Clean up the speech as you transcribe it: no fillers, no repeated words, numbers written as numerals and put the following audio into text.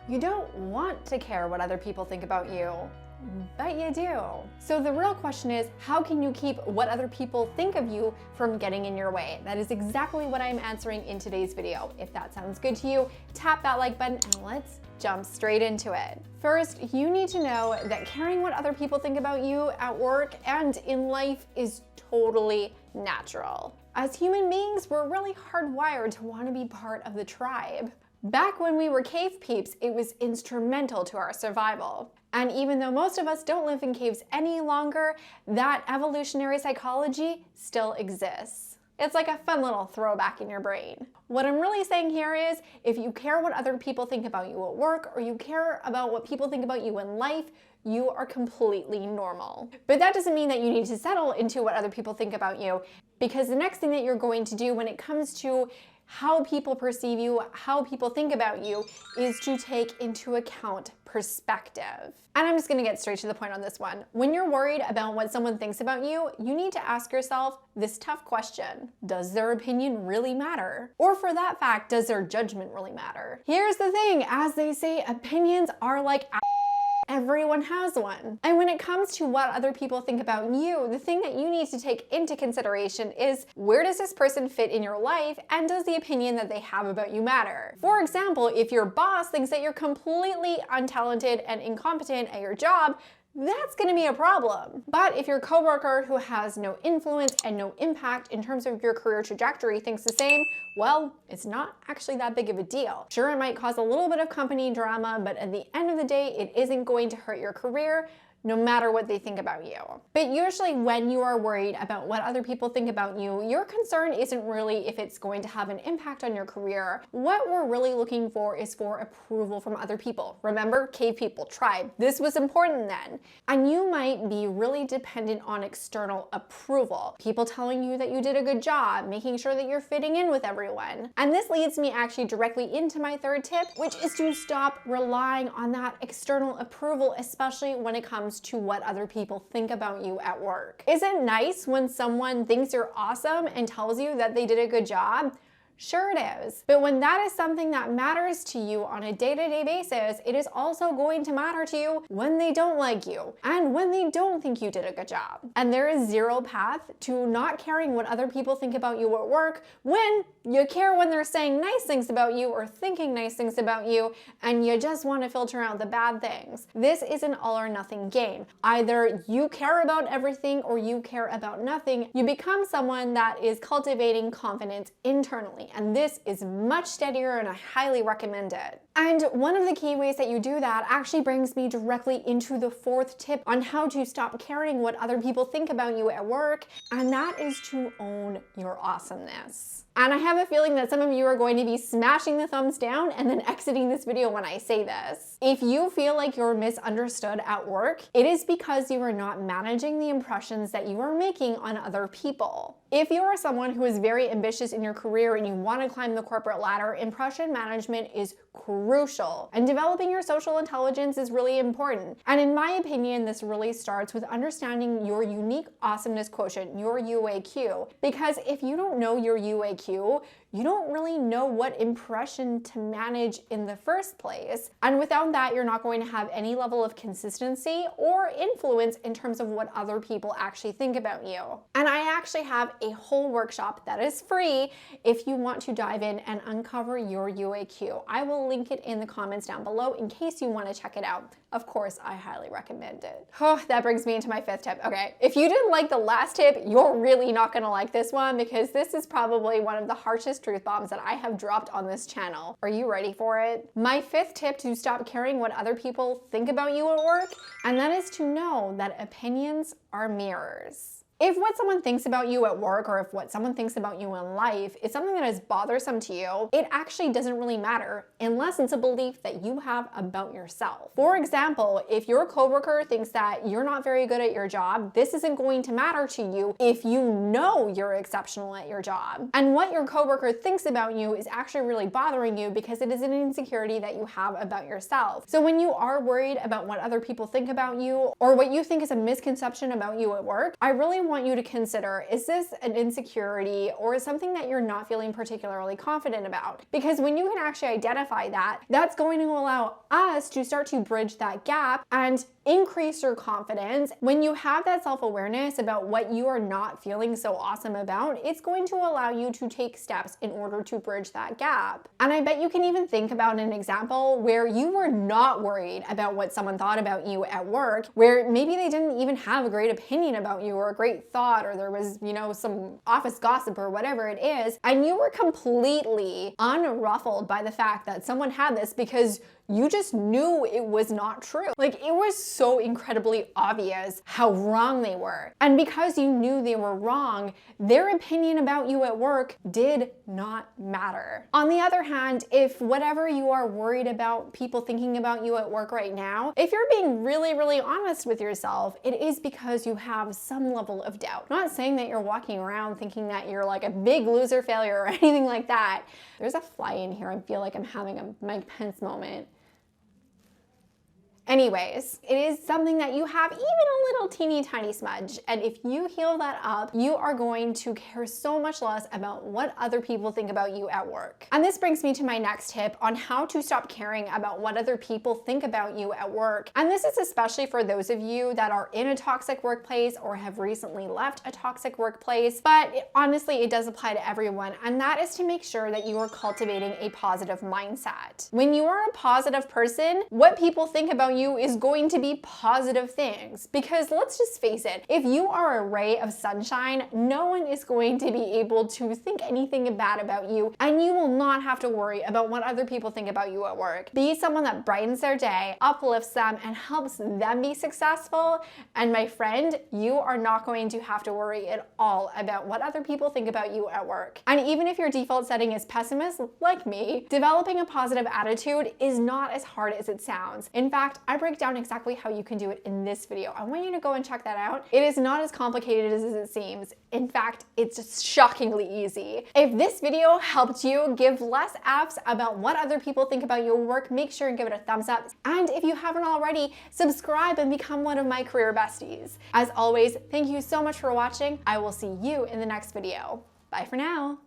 You don't want to care what other people think about you, but you do. So the real question is, how can you keep what other people think of you from getting in your way? That is exactly what I'm answering in today's video. If that sounds good to you, tap that like button and let's jump straight into it. First, you need to know that caring what other people think about you at work and in life is totally natural. As human beings, we're really hardwired to want to be part of the tribe. Back when we were cave peeps, it was instrumental to our survival. And even though most of us don't live in caves any longer, that evolutionary psychology still exists. It's like a fun little throwback in your brain. What I'm really saying here is, if you care what other people think about you at work, or you care about what people think about you in life, you are completely normal. But that doesn't mean that you need to settle into what other people think about you, because the next thing that you're going to do when it comes to how people perceive you, how people think about you, is to take into account perspective. And I'm just gonna get straight to the point on this one. When you're worried about what someone thinks about you, you need to ask yourself this tough question. Does their opinion really matter? Or for that fact, does their judgment really matter? Here's the thing, as they say, opinions are like everyone has one. And when it comes to what other people think about you, the thing that you need to take into consideration is, where does this person fit in your life, and does the opinion that they have about you matter? For example, if your boss thinks that you're completely untalented and incompetent at your job, that's gonna be a problem. But if your coworker who has no influence and no impact in terms of your career trajectory thinks the same, well, it's not actually that big of a deal. Sure, it might cause a little bit of company drama, but at the end of the day, it isn't going to hurt your career, no matter what they think about you. But usually when you are worried about what other people think about you, your concern isn't really if it's going to have an impact on your career. What we're really looking for is for approval from other people. Remember, cave people, tribe. This was important then. And you might be really dependent on external approval. People telling you that you did a good job, making sure that you're fitting in with everyone. And this leads me actually directly into my third tip, which is to stop relying on that external approval, especially when it comes to what other people think about you at work. Is it nice when someone thinks you're awesome and tells you that they did a good job? Sure it is. But when that is something that matters to you on a day-to-day basis, it is also going to matter to you when they don't like you and when they don't think you did a good job. And there is zero path to not caring what other people think about you at work when you care when they're saying nice things about you or thinking nice things about you, and you just want to filter out the bad things. This is an all or nothing game. Either you care about everything or you care about nothing. You become someone that is cultivating confidence internally. And this is much steadier, and I highly recommend it. And one of the key ways that you do that actually brings me directly into the fourth tip on how to stop caring what other people think about you at work, and that is to own your awesomeness. And I have a feeling that some of you are going to be smashing the thumbs down and then exiting this video when I say this. If you feel like you're misunderstood at work, it is because you are not managing the impressions that you are making on other people. If you are someone who is very ambitious in your career and you want to climb the corporate ladder, impression management is crucial. And developing your social intelligence is really important. And in my opinion, this really starts with understanding your unique awesomeness quotient, your UAQ. Because if you don't know your UAQ, you don't really know what impression to manage in the first place. And without that, you're not going to have any level of consistency or influence in terms of what other people actually think about you. And I actually have a whole workshop that is free if you want to dive in and uncover your UAQ. I will link it in the comments down below in case you want to check it out. Of course, I highly recommend it. Oh, that brings me into my fifth tip. Okay, if you didn't like the last tip, you're really not gonna like this one, because this is probably one of the harshest truth bombs that I have dropped on this channel. Are you ready for it? My fifth tip to stop caring what other people think about you at work, and that is to know that opinions are mirrors. If what someone thinks about you at work, or if what someone thinks about you in life is something that is bothersome to you, it actually doesn't really matter unless it's a belief that you have about yourself. For example, if your coworker thinks that you're not very good at your job, this isn't going to matter to you if you know you're exceptional at your job. And what your coworker thinks about you is actually really bothering you because it is an insecurity that you have about yourself. So when you are worried about what other people think about you, or what you think is a misconception about you at work, I really want want you to consider, is this an insecurity or something that you're not feeling particularly confident about? Because when you can actually identify that, that's going to allow us to start to bridge that gap and increase your confidence. When you have that self-awareness about what you are not feeling so awesome about, it's going to allow you to take steps in order to bridge that gap. And I bet you can even think about an example where you were not worried about what someone thought about you at work, where maybe they didn't even have a great opinion about you or a great thought, or there was, some office gossip or whatever it is, and you were completely unruffled by the fact that someone had this because you just knew it was not true. Like, it was so incredibly obvious how wrong they were. And because you knew they were wrong, their opinion about you at work did not matter. On the other hand, if whatever you are worried about people thinking about you at work right now, if you're being really, really honest with yourself, it is because you have some level of doubt. I'm not saying that you're walking around thinking that you're like a big loser failure or anything like that. There's a fly in here. I feel like I'm having a Mike Pence moment. Anyways, it is something that you have even a little teeny tiny smudge, and if you heal that up, you are going to care so much less about what other people think about you at work. And this brings me to my next tip on how to stop caring about what other people think about you at work. And this is especially for those of you that are in a toxic workplace or have recently left a toxic workplace, but honestly, it does apply to everyone, and that is to make sure that you are cultivating a positive mindset. When you are a positive person, what people think about you is going to be positive things, because let's just face it, if you are a ray of sunshine, no one is going to be able to think anything bad about you, and you will not have to worry about what other people think about you at work. Be someone that brightens their day, uplifts them, and helps them be successful, and my friend, you are not going to have to worry at all about what other people think about you at work. And even if your default setting is pessimist, like me, developing a positive attitude is not as hard as it sounds. In fact, I break down exactly how you can do it in this video. I want you to go and check that out. It is not as complicated as it seems. In fact, it's just shockingly easy. If this video helped you give less F's about what other people think about your work, make sure and give it a thumbs up. And if you haven't already, subscribe and become one of my career besties. As always, thank you so much for watching. I will see you in the next video. Bye for now.